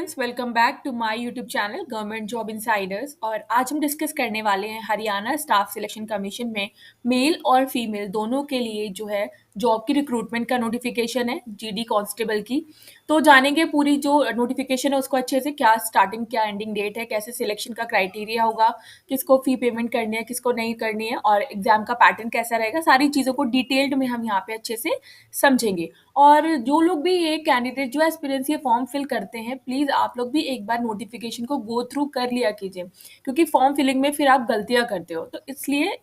Friends, welcome back to my YouTube channel government job insiders. और आज हम डिस्कस करने वाले हैं हरियाणा स्टाफ सिलेक्शन कमीशन में मेल और फीमेल दोनों के लिए जो है जॉब की रिक्रूटमेंट का नोटिफिकेशन है जीडी कांस्टेबल की। तो जानेंगे पूरी जो नोटिफिकेशन है उसको अच्छे से, क्या स्टार्टिंग क्या एंडिंग डेट है, कैसे सिलेक्शन का क्राइटेरिया होगा, किसको फी पेमेंट करनी है किसको नहीं करनी है, और एग्जाम का पैटर्न कैसा रहेगा, सारी चीज़ों को डिटेल्ड में हम यहाँ पे अच्छे से समझेंगे। और जो लोग भी ये कैंडिडेट जो एस्पिरेंस ये फॉर्म फिल करते हैं, प्लीज़ आप लोग भी एक बार नोटिफिकेशन को गो थ्रू कर लिया कीजिए, क्योंकि फॉर्म फिलिंग में फिर आप गलतियां करते हो। तो इसलिए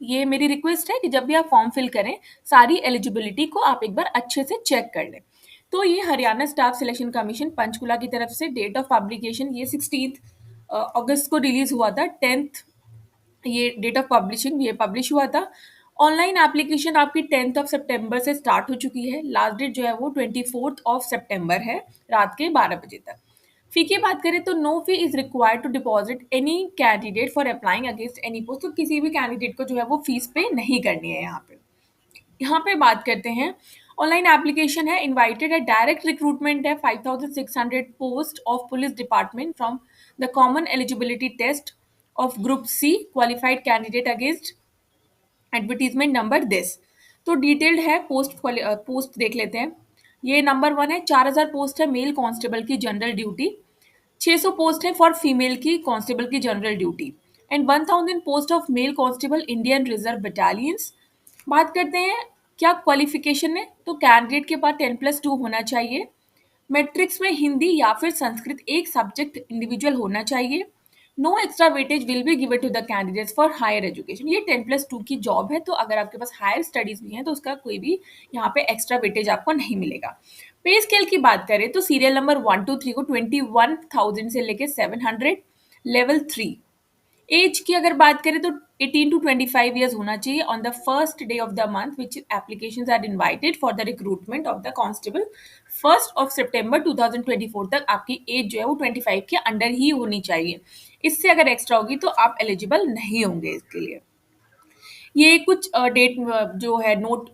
ये मेरी रिक्वेस्ट है कि जब भी आप फॉर्म फिल करें, सारी एलिजिबिलिटी को आप एक बार अच्छे से चेक कर लें। तो ये Haryana staff selection commission Panchkula की तरफ से डेट ऑफ पब्लिकेशन ये 16 अगस्त को रिलीज हुआ था। 10th ये डेट ऑफ पब्लिशिंग ये पब्लिश हुआ था। ऑनलाइन एप्लीकेशन आपकी 10th ऑफ सितंबर से स्टार्ट हो चुकी है। लास्ट डेट जो है वो 24th ऑफ सितंबर है, रात के 12 बजे तक। फी की बात करें तो no fee is required to deposit any candidate for applying against any post. तो किसी भी कैंडिडेट को जो है वो फीस पे नहीं करनी है। यहाँ पे बात करते हैं, ऑनलाइन एप्लीकेशन है, इनवाइटेड है, डायरेक्ट रिक्रूटमेंट है। 5600 post of police department from the common eligibility test of group C qualified candidate against advertisement number this. तो डिटेल्ड है पोस्ट देख लेते हैं। ये नंबर 1 है, 4000 पोस्ट है मेल कांस्टेबल की जनरल ड्यूटी, 600 पोस्ट है फॉर फीमेल की कांस्टेबल की general duty, and 1000 post of male constable Indian reserve battalions. बात करते हैं क्या क्वालिफिकेशन है, तो कैंडिडेट के पास 10+2 होना चाहिए, मैट्रिक्स में हिंदी या फिर संस्कृत एक सब्जेक्ट इंडिविजुअल होना चाहिए। No extra weightage will be given to the candidates for higher education. ये 10+2 की जॉब है, तो अगर आपके पास हायर स्टडीज भी हैं तो उसका कोई भी यहाँ पे एक्स्ट्रा वेटेज आपको नहीं मिलेगा। पे स्केल की बात करें तो सीरियल नंबर 1 to 3 को 21,000 से लेके 700, लेवल 3। एज की अगर बात करें तो 18 to 25 ईयर्स होना चाहिए on the first day of the month which applications are invited for the recruitment of the constable. 1 सितंबर 2024 तक आपकी एज जो है वो 25 के अंडर ही होनी चाहिए। इससे अगर एक्स्ट्रा होगी तो आप एलिजिबल नहीं होंगे इसके लिए। ये कुछ डेट जो है नोट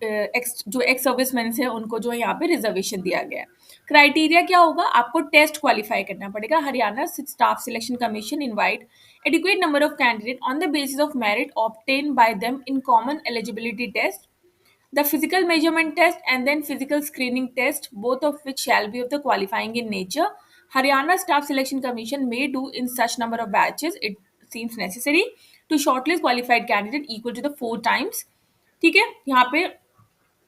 जो एक्स सर्विसमैन है उनको जो है यहाँ पे रिजर्वेशन दिया गया है। क्राइटेरिया क्या होगा, आपको टेस्ट क्वालिफाई करना पड़ेगा। Haryana staff selection commission invite adequate number of candidates on the basis of merit obtained by them in common eligibility test, the physical measurement test, and then physical screening test, both of which shall be of the qualifying in nature. Haryana Staff Selection Commission may do in such number of batches it seems necessary to shortlist qualified candidate equal to the 4 times। ठीक है, यहाँ पे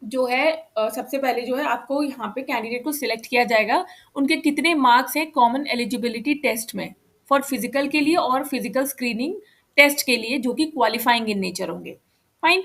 जो है सबसे पहले जो है आपको यहाँ पे कैंडिडेट को सिलेक्ट किया जाएगा, उनके कितने मार्क्स हैं कॉमन एलिजिबिलिटी टेस्ट में फॉर फिजिकल के लिए और फिजिकल स्क्रीनिंग टेस्ट के लिए, जो कि क्वालिफाइंग इन नेचर होंगे। Fine.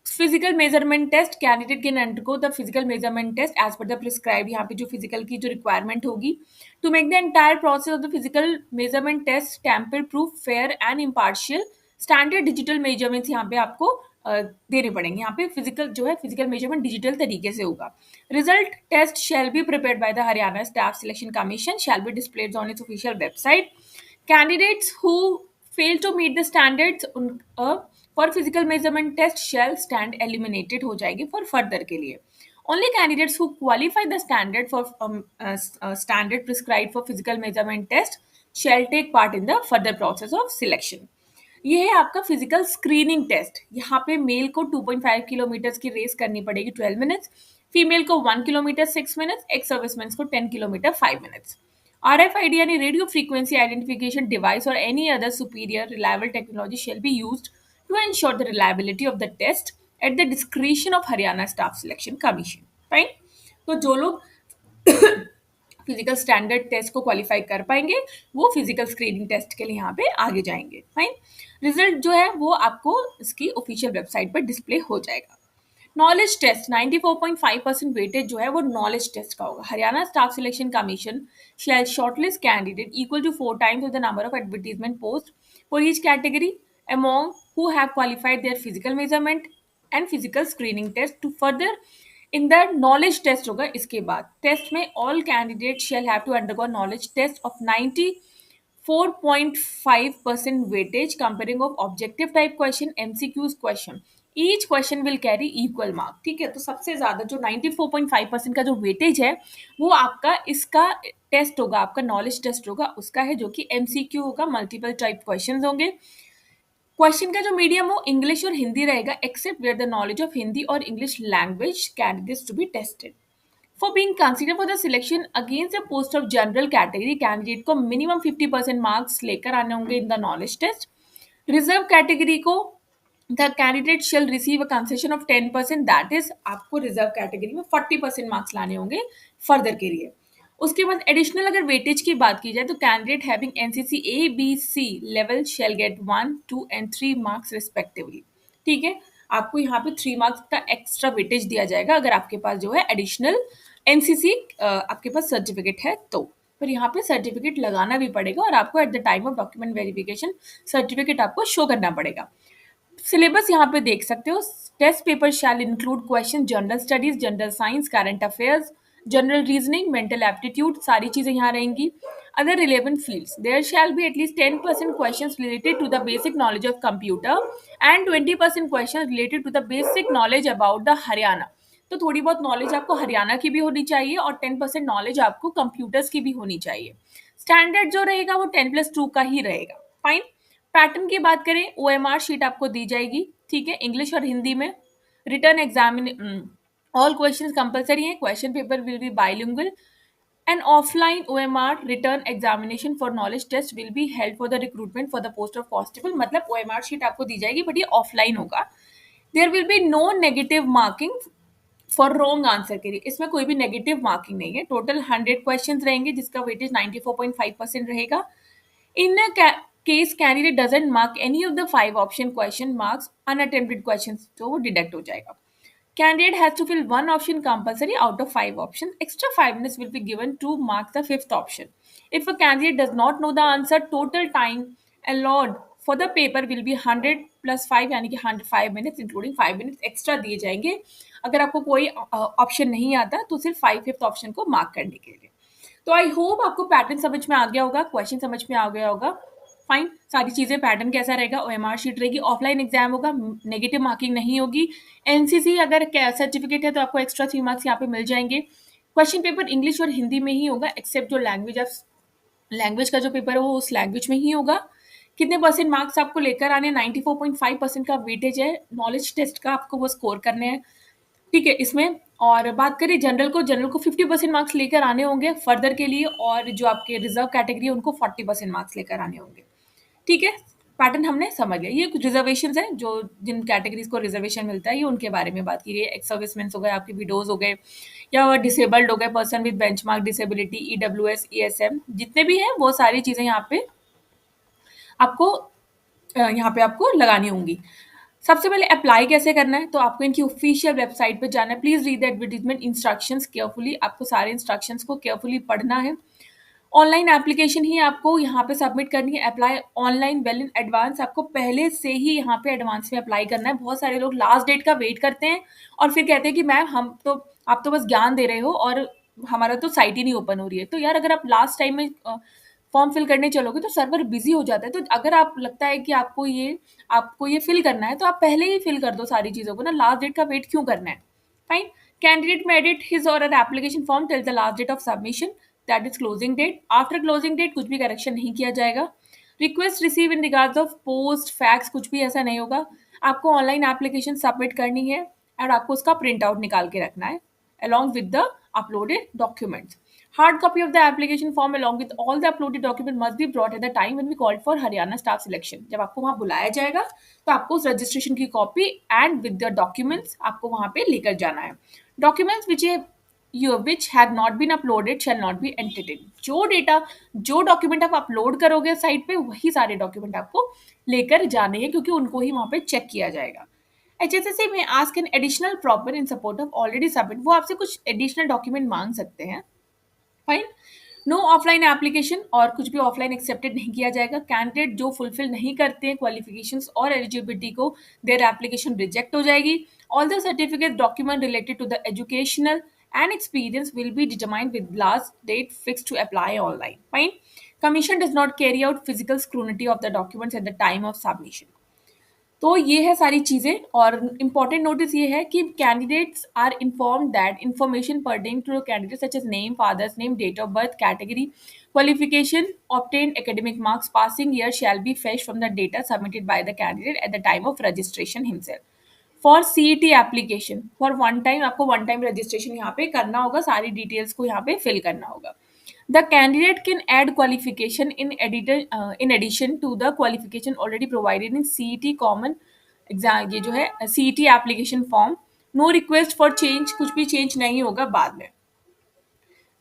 Physical measurement test, candidate can undergo the physical measurement test as per the prescribe. यहाँ पे जो फिजिकल की जो रिक्वायरमेंट होगी, to make the entire process of the physical measurement test tamper proof fair and impartial, standard digital measurements यहाँ पे आपको देने पड़ेंगे। यहाँ पे फिजिकल जो है फिजिकल मेजरमेंट डिजिटल तरीके से होगा। Result test shall be prepared by the Haryana staff selection commission, shall be displayed on its official website. Candidates who fail to meet the standards for physical measurement test shall stand eliminated हो जाएंगे for further के लिए। Only candidates who qualify the standard prescribed for physical measurement test shall take part in the further process of selection। ये है आपका physical screening test. यहाँ पे mail को 2.5 किलोमीटर की रेस करनी पड़ेगी 12 मिनट्स, फीमेल को 1 किलोमीटर 6 मिनट्स, एक्स सर्विसमैन को 10 किलोमीटर 5 मिनट्स। RFID यानी रेडियो फ्रीक्वेंसी आइडेंटिफिकेशन डिवाइस और any other superior reliable technology shall be used to ensure the reliability of the test at the discretion of Haryana staff selection commission. Fine. तो जो लोग physical standard test को qualify कर पाएंगे वो physical screening test के लिए यहाँ पे आगे जाएंगे। फाइन। रिजल्ट जो है वो आपको इसकी ऑफिशियल वेबसाइट पर डिस्प्ले हो जाएगा। नॉलेज टेस्ट 94.5% वेटेज जो है वो नॉलेज टेस्ट का होगा। Haryana staff selection commission shall shortlist candidate equal to 4 times the number of advertisement post for each category among who have qualified their physical measurement and physical screening test to further in the knowledge test होगा। इसके बाद test में all candidates shall have to undergo knowledge test of 94.5% weightage comparing of objective type question, MCQs question। each question will carry equal mark। ठीक है, तो सबसे ज्यादा जो 94.5% का जो वेटेज है वो आपका इसका टेस्ट होगा, आपका नॉलेज टेस्ट होगा, उसका है, जो कि एमसीक्यू होगा, मल्टीपल टाइप क्वेश्चंस होंगे। क्वेश्चन का जो मीडियम हो इंग्लिश और हिंदी रहेगा, except where the knowledge of Hindi और English language candidates to be tested. For being consider for the selection against the post of general category, candidate को minimum 50% marks लेकर आने होंगे in the knowledge test. Reserve category को the candidate shall receive a concession of 10%, that is आपको reserve category में 40% marks लाने होंगे further के लिए। उसके बाद एडिशनल अगर वेटेज की बात की जाए तो candidate having NCC A B C level shall get 1, 2 and 3 marks respectively. ठीक है, आपको यहाँ पे 3 मार्क्स का एक्स्ट्रा वेटेज दिया जाएगा अगर आपके पास जो है एडिशनल एनसीसी आपके पास सर्टिफिकेट है तो। पर यहाँ पे सर्टिफिकेट लगाना भी पड़ेगा और आपको at the time of document verification certificate आपको शो करना पड़ेगा। सिलेबस यहाँ पे देख सकते हो। Test paper shall include question general studies, general science, current affairs, general reasoning, mental aptitude, सारी चीजें यहाँ रहेंगी। Other relevant fields, there shall be at least 10% questions related to the basic knowledge of computer and 20% question related to the basic knowledge about the Haryana. तो थोड़ी बहुत knowledge आपको हरियाणा की भी होनी चाहिए और 10% नॉलेज आपको कंप्यूटर्स की भी होनी चाहिए। स्टैंडर्ड जो रहेगा वो 10+2 का ही रहेगा। फाइन। पैटर्न की बात करें, ओएमआर शीट आपको दी जाएगी, ठीक है, इंग्लिश और हिंदी में। Written examine all questions compulsory हैं, question paper will be bilingual. An offline OMR written examination for knowledge test will be held for the recruitment for the post of constable. मतलब OMR sheet आपको दी जाएगी but ये offline होगा। There will be no negative marking for wrong answer के लिए, इसमें कोई भी नेगेटिव मार्किंग नहीं है। टोटल 100 क्वेश्चंस रहेंगे जिसका वेटेज 94.5% रहेगा। In a case candidate doesn't mark any of the 5 option question, marks unattempted questions तो वो डिडक्ट हो जाएगा। Candidate has to fill one option compulsory out of 5 options. Extra 5 minutes will be given to mark the fifth option. If a candidate does not know the answer, total time allowed for the paper will be 100 plus 5 यानी कि 105 minutes including 5 minutes extra दिए जाएंगे। अगर आपको कोई option नहीं आता तो सिर्फ 5th ऑप्शन को मार्क करने के लिए। तो आई होप आपको पैटर्न समझ में आ गया होगा, क्वेश्चन समझ में आ गया होगा। फाइन, सारी चीजें, पैटर्न कैसा रहेगा, ओएमआर शीट रहेगी, ऑफलाइन एग्जाम होगा, नेगेटिव मार्किंग नहीं होगी। एनसीसी अगर सर्टिफिकेट है तो आपको एक्स्ट्रा 3 मार्क्स यहाँ पे मिल जाएंगे। क्वेश्चन पेपर इंग्लिश और हिंदी में ही होगा, एक्सेप्ट जो लैंग्वेज का जो पेपर है वो उस लैंग्वेज में ही होगा। कितने परसेंट मार्क्स आपको लेकर आने, 94.5% का वेटेज है, नॉलेज टेस्ट का आपको वो स्कोर करने हैं, ठीक है इसमें। और बात करें जनरल को 50% मार्क्स लेकर आने होंगे फर्दर के लिए, और जो आपके रिजर्व कैटेगरी है उनको 40% मार्क्स लेकर आने होंगे। ठीक है, पैटर्न हमने समझ लिया। ये कुछ रिजर्वेशन है, जो जिन कैटेगरीज को रिजर्वेशन मिलता है ये उनके बारे में बात की गई है। एक्स सर्विसमैन हो गए, आपके विडोज हो गए, या डिसेबल्ड हो गए, person with benchmark disability, EWS, ESM, जितने भी हैं वो सारी चीजें यहाँ पे आपको लगानी होंगी। सबसे पहले अप्लाई कैसे करना है, तो आपको इनकी ऑफिशियल वेबसाइट पे जाना है। Please read the advertisement instructions carefully, आपको सारे इंस्ट्रक्शंस को केयरफुली पढ़ना है। ऑनलाइन एप्लीकेशन ही आपको यहाँ पे सबमिट करनी है। Apply online well in advance, आपको पहले से ही यहाँ पे एडवांस में अप्लाई करना है। बहुत सारे लोग लास्ट डेट का वेट करते हैं और फिर कहते हैं कि मैम आप तो बस ज्ञान दे रहे हो और हमारा तो साइट ही नहीं ओपन हो रही है। तो यार अगर आप लास्ट टाइम में फॉर्म फिल करने चलोगे तो सर्वर बिजी हो जाता है। तो अगर आप लगता है कि आपको ये फिल करना है तो आप पहले ही फिल कर दो सारी चीज़ों को ना, लास्ट डेट का वेट क्यों करना है। Fine. Candidate may edit his और an application form till the last date of submission, that is closing date. After closing date कुछ भी करेक्शन नहीं किया जाएगा। Request receive in regards of post fax कुछ भी ऐसा नहीं होगा। आपको ऑनलाइन एप्लीकेशन सबमिट करनी है और आपको उसका प्रिंट आउट निकाल के रखना है along with the uploaded documents. Hard copy of the application form along with all the uploaded document must be brought at the time when we called for Haryana staff selection. जब आपको वहाँ बुलाया जाएगा तो आपको उस रजिस्ट्रेशन की copy and with the documents आपको वहाँ पे लेकर जाना है। Documents which have not been uploaded shall not be entered in. जो डॉक्यूमेंट आप अपलोड करोगे साइट पे वही सारे डॉक्यूमेंट आपको लेकर जाने हैं, क्योंकि उनको ही वहाँ पे चेक किया जाएगा। HSSC में ask an additional proper in support of already submit, वो आपसे कुछ एडिशनल डॉक्यूमेंट मांग सकते हैं। फाइन। नो ऑफलाइन एप्लीकेशन, और कुछ भी ऑफलाइन एक्सेप्टेड नहीं किया जाएगा। कैंडिडेट जो फुलफिल नहीं करते हैं क्वालिफिकेशंस और एलिजिबिलिटी को, देयर एप्लीकेशन रिजेक्ट हो जाएगी। All the certificate document related to the educational and experience will be determined with last date fixed to apply online. Fine. Commission does not carry out physical scrutiny of the documents at the time of submission. तो ये है सारी चीज़ें और important notice ये है कि candidates are informed that information pertaining to candidate such as name, father's name, date of birth, category, qualification, obtained academic marks, passing year shall be fetched from the data submitted by the candidate at the time of registration himself. For CET application for one time, आपको one time registration यहाँ पे करना होगा, सारी details को यहाँ पे fill करना होगा. The candidate can add qualification in addition to the qualification already provided in CET common exam, ये जो है CET application form. No request for change, कुछ भी चेंज नहीं होगा बाद में.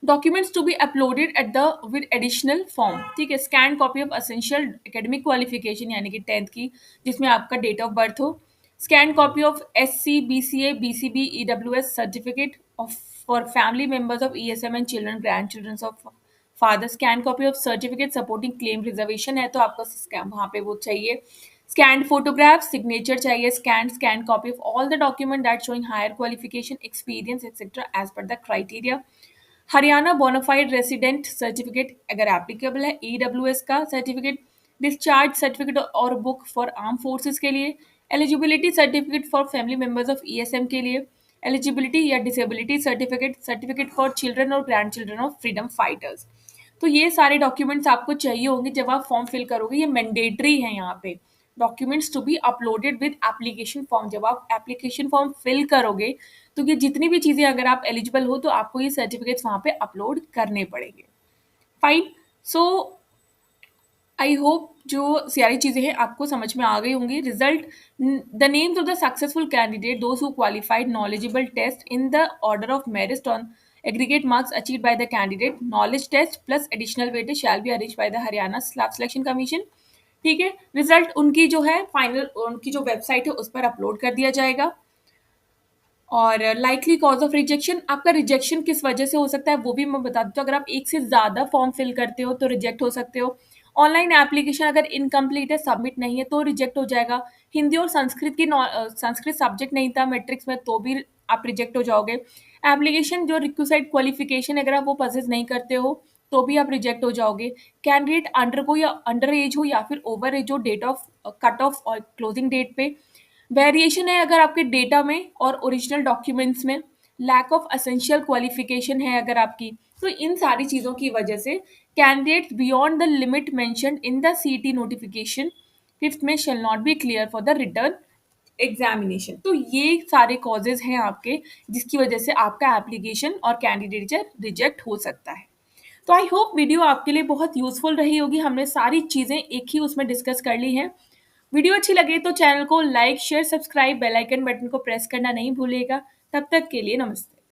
Documents to be uploaded at the with additional form, ठीक है. Scan copy of essential academic qualification यानी कि 10th की, जिसमें आपका डेट ऑफ बर्थ हो. Scan copy of SC, BCA, BCB, EWS certificate of for family members of ESM and children, grand children of father. Scan copy of certificate supporting claim reservation है तो आपको वहाँ पे वो चाहिए. स्कैंड फोटोग्राफ, सिग्नेचर चाहिए. Scan copy of all the document that showing higher qualification, experience etcetera as per the criteria. Haryana bonafide resident certificate अगर applicable है. ईडब्ल्यूएस का सर्टिफिकेट, डिस्चार्ज सर्टिफिकेट और बुक फॉर आर्म फोर्सेस के लिए. Eligibility certificate for family members of ESM के लिए. Eligibility या disability certificate, certificate for children और grand children of freedom fighters. तो ये सारे डॉक्यूमेंट्स आपको चाहिए होंगे जब आप फॉर्म फिल करोगे. ये मैंडेटरी है यहाँ पे. Documents to be uploaded with application form. जब आप एप्लीकेशन फॉर्म फिल करोगे तो ये जितनी भी चीज़ें अगर आप एलिजिबल हो तो आपको ये सर्टिफिकेट्स वहाँ पे अपलोड करने पड़ेंगे. फाइन. सो आई होप जो सारी चीज़ें हैं आपको समझ में आ गई होंगी. Result, the names of the successful candidate those who qualified knowledgeable test in the order of merit on aggregate marks achieve by the candidate. Knowledge test plus additional weightage shall be arrange by the Haryana staff selection commission. ठीक है. Result उनकी जो है final, उनकी जो website है उस पर अपलोड कर दिया जाएगा. और लाइकली कॉज ऑफ रिजेक्शन, आपका रिजेक्शन किस वजह से हो सकता है वो भी मैं बता देती हूँ. अगर आप एक से ज़्यादा फॉर्म फिल करते हो तो रिजेक्ट हो सकते हो. ऑनलाइन एप्लीकेशन अगर इनकम्प्लीट है, सबमिट नहीं है तो रिजेक्ट हो जाएगा. हिंदी और संस्कृत की संस्कृत सब्जेक्ट नहीं था मैट्रिक्स में तो भी आप रिजेक्ट हो जाओगे. एप्लीकेशन जो रिक्वेसाइड क्वालिफिकेशन अगर आप वो पजेस नहीं करते हो तो भी आप रिजेक्ट हो जाओगे. कैंडिडेट अंडर को या अंडर एज हो या फिर ओवर एज हो डेट ऑफ कट ऑफ और क्लोजिंग डेट पे. वेरिएशन है अगर आपके डेटा में और ओरिजिनल डॉक्यूमेंट्स में. लैक ऑफ असेंशियल क्वालिफिकेशन है अगर आपकी. तो इन सारी चीज़ों की वजह से candidates beyond the limit mentioned in the सीटी नोटिफिकेशन फिफ्थ में shall not be clear for the return examination. तो ये सारे कॉजेज हैं आपके जिसकी वजह से आपका एप्लीकेशन और कैंडिडेचर रिजेक्ट हो सकता है. तो आई होप वीडियो आपके लिए बहुत यूजफुल रही होगी. हमने सारी चीज़ें एक ही उसमें डिस्कस कर ली हैं. वीडियो अच्छी लगे तो चैनल को like, share, subscribe, bell icon button को प्रेस करना नहीं भूलिएगा. तब तक के लिए नमस्ते.